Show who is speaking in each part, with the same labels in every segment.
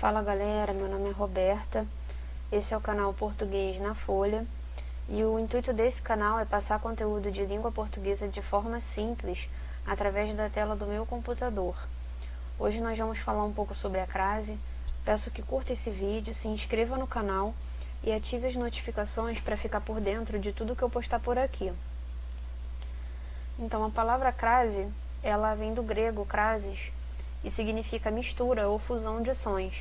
Speaker 1: Fala galera, meu nome é Roberta, esse é o canal Português na Folha e o intuito desse canal é passar conteúdo de língua portuguesa de forma simples através da tela do meu computador. Hoje nós vamos falar um pouco sobre a crase. Peço que curta esse vídeo, se inscreva no canal e ative as notificações para ficar por dentro de tudo que eu postar por aqui. Então a palavra crase, ela vem do grego crasis e significa mistura ou fusão de sons.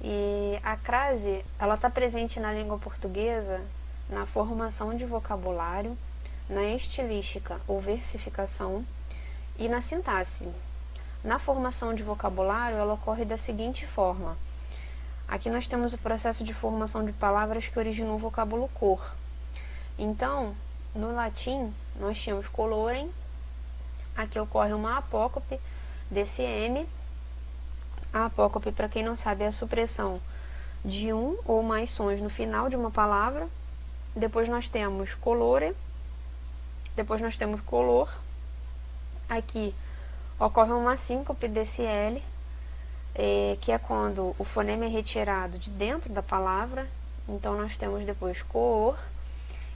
Speaker 1: E a crase, ela está presente na língua portuguesa na formação de vocabulário, na estilística ou versificação e na sintaxe. Na formação de vocabulário, ela ocorre da seguinte forma. Aqui nós temos o processo de formação de palavras que originou o vocábulo cor. Então, no latim, nós tínhamos colorem, aqui ocorre uma apócope desse M. A apócope, para quem não sabe, é a supressão de um ou mais sons no final de uma palavra. Depois nós temos colore, depois nós temos color. Aqui ocorre uma síncope desse L, que é quando o fonema é retirado de dentro da palavra. Então nós temos depois coor.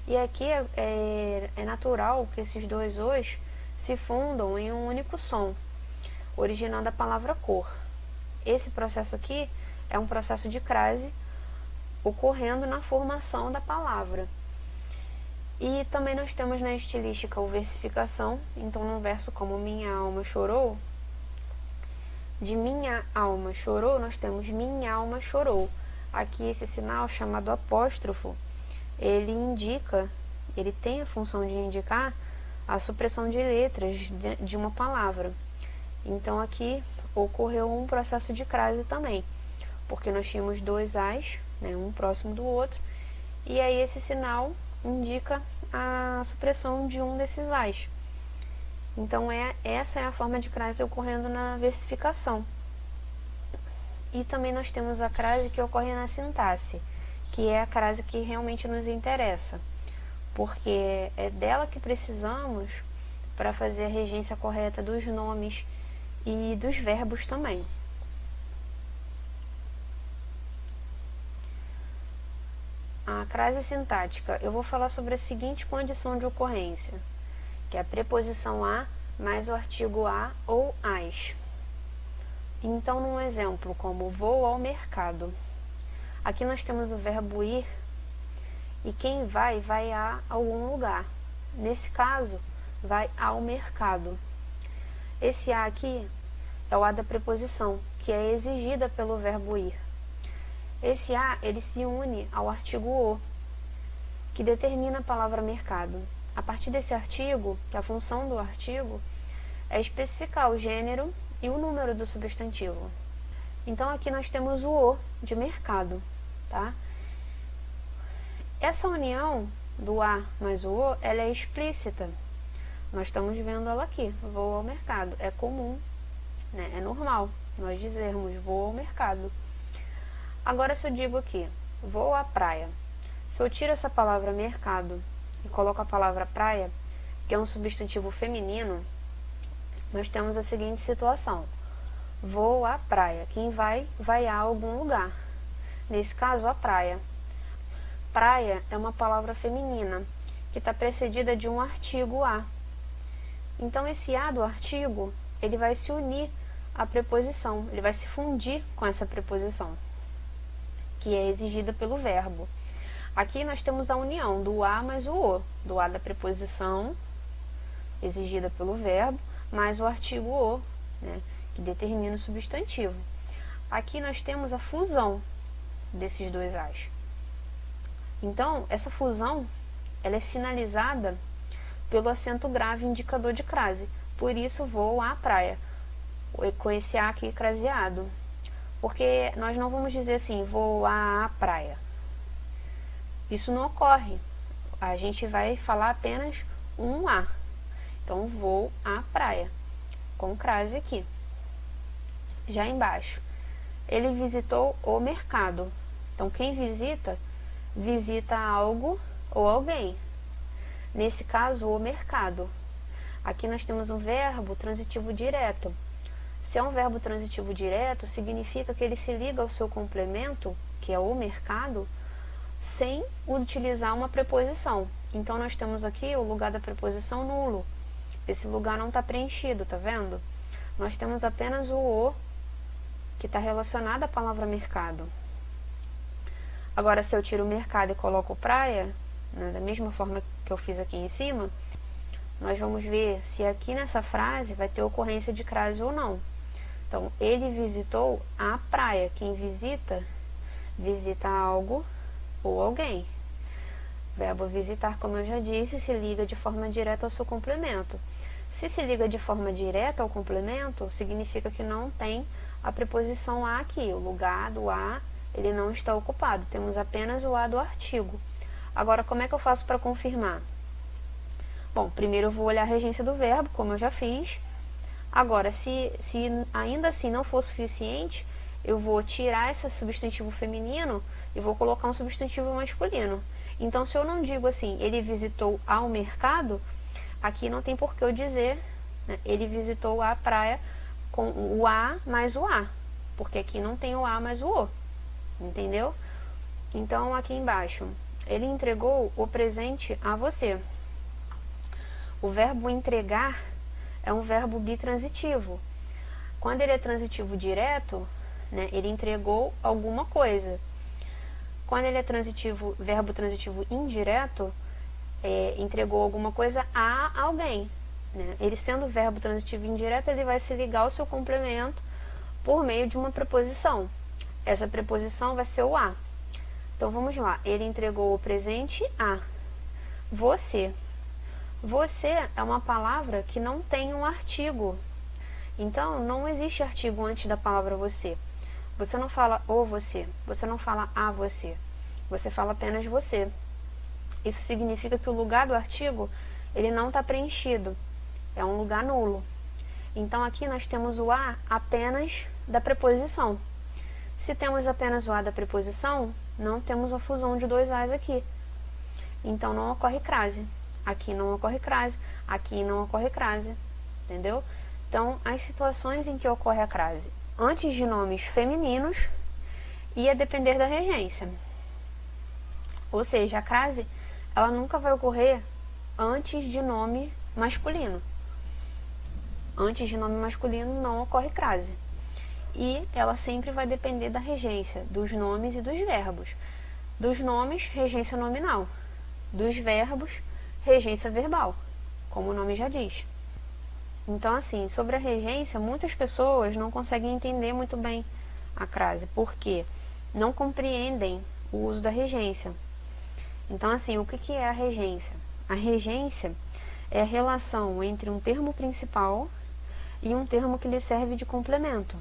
Speaker 1: E aqui é natural que esses dois Os se fundam em um único som, originando a palavra cor. Esse processo aqui é um processo de crase ocorrendo na formação da palavra. E também nós temos na estilística ou versificação. Então, num verso como minha alma chorou, de minha alma chorou, nós temos minha alma chorou. Aqui esse sinal chamado apóstrofo, ele tem a função de indicar a supressão de letras de uma palavra. Então aqui ocorreu um processo de crase também, porque nós tínhamos dois As, né, um próximo do outro, e aí esse sinal indica a supressão de um desses As. Então essa é a forma de crase ocorrendo na versificação. E também nós temos a crase que ocorre na sintaxe, que é a crase que realmente nos interessa, porque é dela que precisamos para fazer a regência correta dos nomes e dos verbos também. A crase sintática, eu vou falar sobre a seguinte condição de ocorrência, que é a preposição a mais o artigo a ou as. Então, num exemplo como vou ao mercado, aqui nós temos o verbo ir, e quem vai a algum lugar. Nesse caso, vai ao mercado. Esse a aqui é o a da preposição, que é exigida pelo verbo ir. Esse a, ele se une ao artigo o, que determina a palavra mercado. A partir desse artigo, que a função do artigo é especificar o gênero e o número do substantivo. Então aqui nós temos o o de mercado, tá? Essa união do a mais o o, ela é explícita. Nós estamos vendo ela aqui, vou ao mercado. É comum, né? É normal nós dizermos vou ao mercado. Agora, se eu digo aqui, vou à praia, se eu tiro essa palavra mercado e coloco a palavra praia, que é um substantivo feminino, nós temos a seguinte situação. Vou à praia. Quem vai a algum lugar. Nesse caso, a praia. Praia é uma palavra feminina que está precedida de um artigo a. Então, esse a do artigo, ele vai se unir à preposição, ele vai se fundir com essa preposição, que é exigida pelo verbo. Aqui nós temos a união do a mais o o, do a da preposição, exigida pelo verbo, mais o artigo o, né, que determina o substantivo. Aqui nós temos a fusão desses dois as. Então, essa fusão, ela é sinalizada pelo acento grave indicador de crase. Por isso, vou à praia, com esse a aqui craseado. Porque nós não vamos dizer assim, vou à praia. Isso não ocorre. A gente vai falar apenas um a. Então, vou à praia, com crase aqui. Já embaixo, ele visitou o mercado. Então, quem visita algo ou alguém. Nesse caso, o mercado. Aqui nós temos um verbo transitivo direto. Se é um verbo transitivo direto, significa que ele se liga ao seu complemento, que é o mercado, sem utilizar uma preposição. Então, nós temos aqui o lugar da preposição nulo. Esse lugar não está preenchido, tá vendo? Nós temos apenas o, que está relacionado à palavra mercado. Agora, se eu tiro o mercado e coloco praia, né, da mesma forma que eu fiz aqui em cima, nós vamos ver se aqui nessa frase vai ter ocorrência de crase ou não. Então, ele visitou a praia. Quem visita, visita algo ou alguém. O verbo visitar, como eu já disse, se liga de forma direta ao seu complemento. Se liga de forma direta ao complemento, significa que não tem a preposição a aqui. O lugar do a, ele não está ocupado. Temos apenas o a do artigo. Agora, como é que eu faço para confirmar? Bom, primeiro eu vou olhar a regência do verbo, como eu já fiz. Agora, se ainda assim não for suficiente, eu vou tirar esse substantivo feminino e vou colocar um substantivo masculino. Então, se eu não digo assim, ele visitou ao mercado, aqui não tem por que eu dizer, né, ele visitou a praia com o a mais o a, porque aqui não tem o a mais o, entendeu? Então, aqui embaixo, ele entregou o presente a você. O verbo entregar é um verbo bitransitivo. Quando ele é transitivo direto, né, ele entregou alguma coisa. Quando ele é transitivo, verbo transitivo indireto, entregou alguma coisa a alguém. Né? Ele sendo verbo transitivo indireto, ele vai se ligar ao seu complemento por meio de uma preposição. Essa preposição vai ser o a. Então vamos lá. Ele entregou o presente a você. Você é uma palavra que não tem um artigo. Então, não existe artigo antes da palavra você. Você não fala o você. Você não fala a você. Você fala apenas você. Isso significa que o lugar do artigo, ele não está preenchido. É um lugar nulo. Então, aqui nós temos o a apenas da preposição. Se temos apenas o a da preposição, não temos a fusão de dois a's aqui. Então, não ocorre crase. Aqui não ocorre crase, aqui não ocorre crase, entendeu? Então, as situações em que ocorre a crase, antes de nomes femininos e a depender da regência. Ou seja, a crase, ela nunca vai ocorrer antes de nome masculino. Antes de nome masculino não ocorre crase. E ela sempre vai depender da regência, dos nomes e dos verbos. Dos nomes, regência nominal. Dos verbos, regência verbal, como o nome já diz. Então, assim, sobre a regência, muitas pessoas não conseguem entender muito bem a crase, porque não compreendem o uso da regência. Então, assim, o que é a regência? A regência é a relação entre um termo principal e um termo que lhe serve de complemento.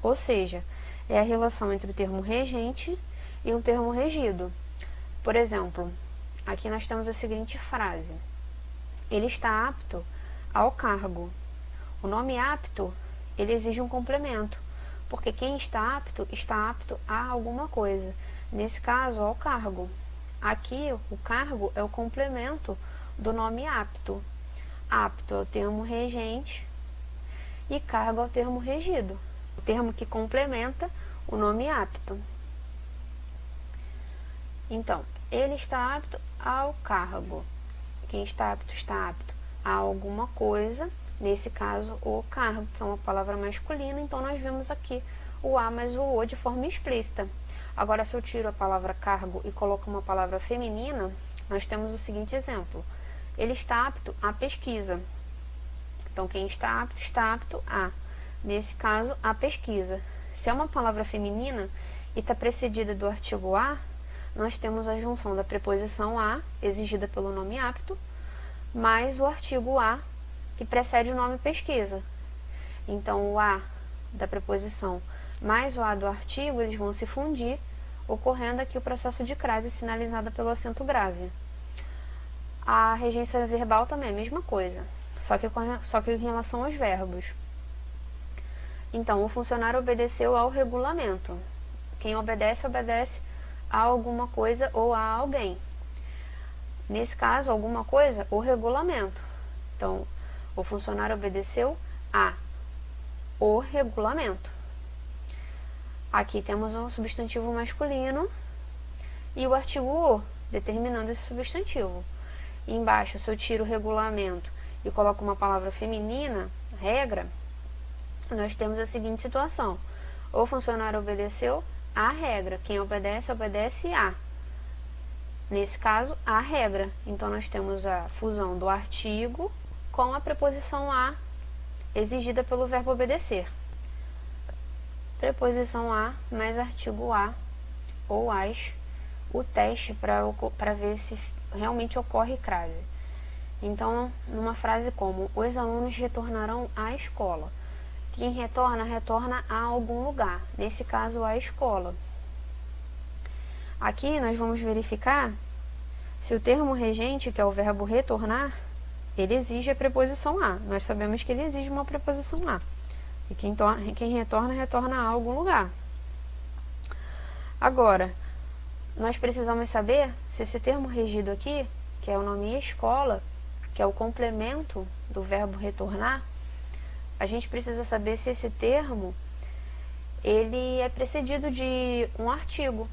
Speaker 1: Ou seja, é a relação entre o termo regente e um termo regido. Por exemplo, aqui nós temos a seguinte frase: ele está apto ao cargo. O nome apto, ele exige um complemento, porque quem está apto a alguma coisa. Nesse caso, ao cargo. Aqui, o cargo é o complemento do nome apto. Apto é o termo regente e cargo é o termo regido. O termo que complementa o nome apto. Então, ele está apto ao cargo. Quem está apto a alguma coisa, nesse caso, o cargo, que é uma palavra masculina, então nós vemos aqui o a mais o de forma explícita. Agora, se eu tiro a palavra cargo e coloco uma palavra feminina, nós temos o seguinte exemplo: ele está apto à pesquisa. Então, quem está apto a, nesse caso, a pesquisa. Se é uma palavra feminina e está precedida do artigo a, nós temos a junção da preposição a, exigida pelo nome apto, mais o artigo a, que precede o nome pesquisa. Então, o a da preposição mais o a do artigo, eles vão se fundir, ocorrendo aqui o processo de crase sinalizada pelo acento grave. A regência verbal também é a mesma coisa, só que em relação aos verbos. Então, o funcionário obedeceu ao regulamento. Quem obedece, obedece a alguma coisa ou a alguém. Nesse caso, alguma coisa, o regulamento. Então, o funcionário obedeceu a. o regulamento. Aqui temos um substantivo masculino e o artigo o, determinando esse substantivo. E embaixo, se eu tiro o regulamento e coloco uma palavra feminina, regra, nós temos a seguinte situação: o funcionário obedeceu à regra. Quem obedece, obedece a. Nesse caso, a regra. Então, nós temos a fusão do artigo com a preposição a exigida pelo verbo obedecer. Preposição a mais artigo a ou as, o teste para ver se realmente ocorre crase. Então, numa frase como: os alunos retornarão à escola. Quem retorna, retorna a algum lugar. Nesse caso, à escola. Aqui nós vamos verificar se o termo regente, que é o verbo retornar, ele exige a preposição a. Nós sabemos que ele exige uma preposição a. E quem retorna, retorna a algum lugar. Agora, nós precisamos saber se esse termo regido aqui, que é o nome escola, que é o complemento do verbo retornar, a gente precisa saber se esse termo ele é precedido de um artigo.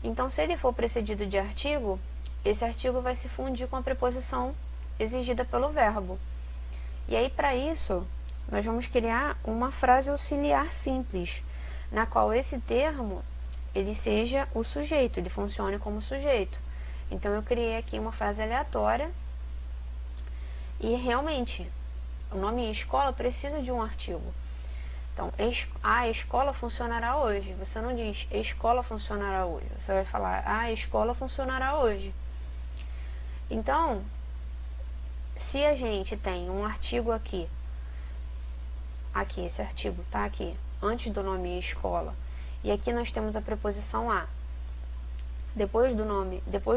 Speaker 1: Então, se ele for precedido de artigo, esse artigo vai se fundir com a preposição exigida pelo verbo. E aí, para isso, nós vamos criar uma frase auxiliar simples, na qual esse termo ele seja o sujeito, ele funcione como sujeito. Então, eu criei aqui uma frase aleatória e realmente o nome escola precisa de um artigo. Então, a escola funcionará hoje. Você não diz escola funcionará hoje. Você vai falar a escola funcionará hoje. Então, se a gente tem um artigo aqui, esse artigo está aqui, antes do nome escola, e aqui nós temos a preposição a, depois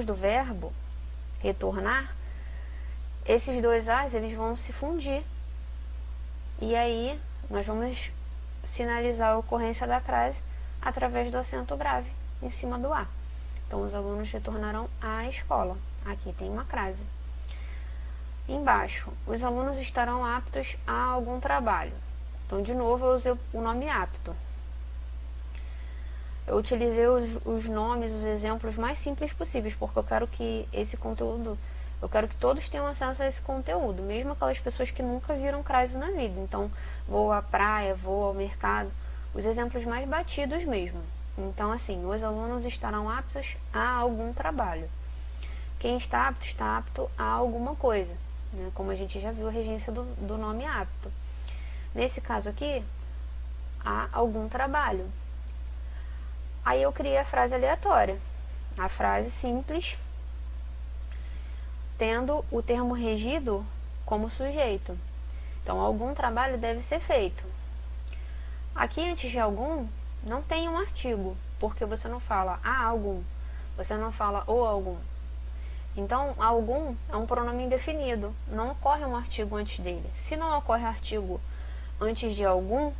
Speaker 1: do verbo retornar, esses dois as eles vão se fundir. E aí, nós vamos sinalizar a ocorrência da crase através do acento grave em cima do A. Então, os alunos retornarão à escola. Aqui tem uma crase. Embaixo, os alunos estarão aptos a algum trabalho. Então, de novo, eu usei o nome apto. Eu utilizei os nomes, os exemplos mais simples possíveis, porque eu quero que esse conteúdo... Eu quero que todos tenham acesso a esse conteúdo, mesmo aquelas pessoas que nunca viram crase na vida. Então, vou à praia, vou ao mercado, os exemplos mais batidos mesmo. Então, assim, os alunos estarão aptos a algum trabalho. Quem está apto a alguma coisa, né? Como a gente já viu a regência do nome apto. Nesse caso aqui, a algum trabalho. Aí eu criei a frase aleatória, a frase simples, tendo o termo regido como sujeito. Então, algum trabalho deve ser feito. Aqui, antes de algum, não tem um artigo, porque você não fala a algum, você não fala o algum. Então, algum é um pronome indefinido, não ocorre um artigo antes dele. Se não ocorre artigo antes de algum,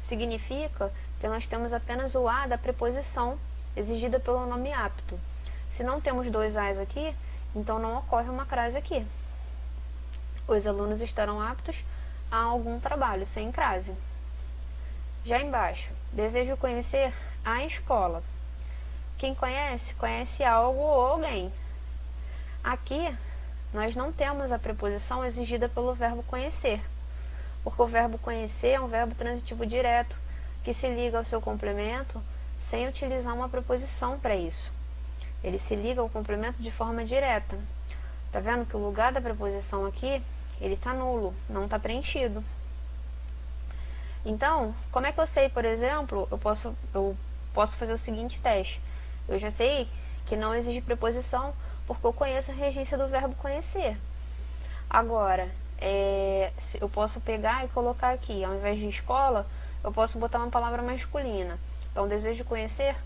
Speaker 1: significa que nós temos apenas o a da preposição exigida pelo nome apto. Se não temos dois as aqui, então não ocorre uma crase aqui. Os alunos estarão aptos a algum trabalho, sem crase. Já embaixo, desejo conhecer a escola. Quem conhece, conhece algo ou alguém. Aqui, nós não temos a preposição exigida pelo verbo conhecer, porque o verbo conhecer é um verbo transitivo direto, que se liga ao seu complemento sem utilizar uma preposição para isso. Ele se liga ao complemento de forma direta. Tá vendo que o lugar da preposição aqui, ele está nulo, não está preenchido. Então, como é que eu sei, por exemplo, eu posso fazer o seguinte teste. Eu já sei que não exige preposição, porque eu conheço a regência do verbo conhecer. Agora, eu posso pegar e colocar aqui, ao invés de escola, eu posso botar uma palavra masculina. Então, desejo conhecer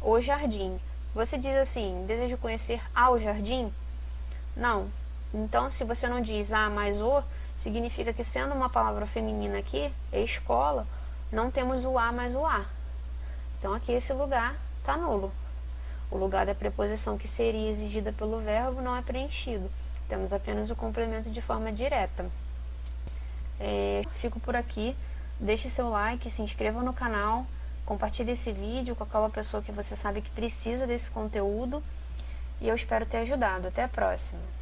Speaker 1: o jardim. Você diz assim, desejo conhecer ao jardim? Não. Então, se você não diz a mais o, significa que sendo uma palavra feminina aqui, escola, não temos o a mais o a. Então, aqui esse lugar está nulo. O lugar da preposição que seria exigida pelo verbo não é preenchido. Temos apenas o complemento de forma direta. Fico por aqui. Deixe seu like, se inscreva no canal, compartilhe esse vídeo com aquela pessoa que você sabe que precisa desse conteúdo e eu espero ter ajudado. Até a próxima!